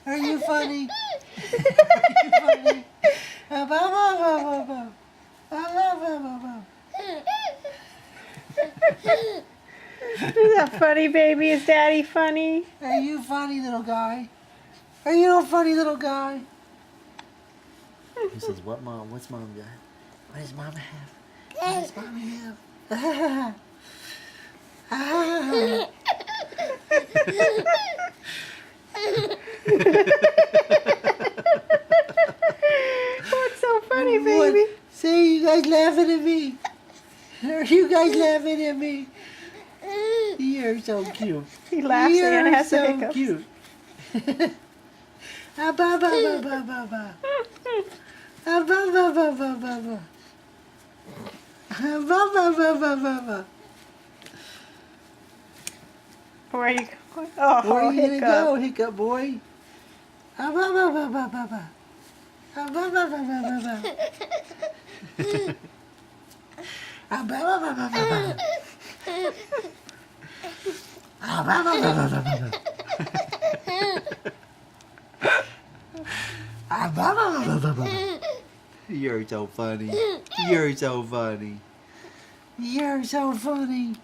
Are you funny? Are you funny? Is that funny, baby? Is Daddy funny? Are you funny, little guy? Are you a funny little guy? He says, "What mom? What's mom got? What does mom have? What does mom have?" What's so funny, baby? See, you guys laughing at me. Are you guys laughing at me? You're so cute. He laughs and You're has so a hiccup. cute. Ah, ba ba ba ba ba ba. Ah, ba ba ba ba ba ba. Ah, ba ba ba ba ba ba. Where are you going? Oh, Where are you hiccup. gonna go, hiccup boy? Ah, ba ba ba ba ba ba. Ah, ba ba ba ba ba ba. Ah, ba ba ba ba ba ba. Ah, ba ba ba ba ba ba. Ah, ba ba ba ba ba ba. You're so funny. You're so funny. You're so funny.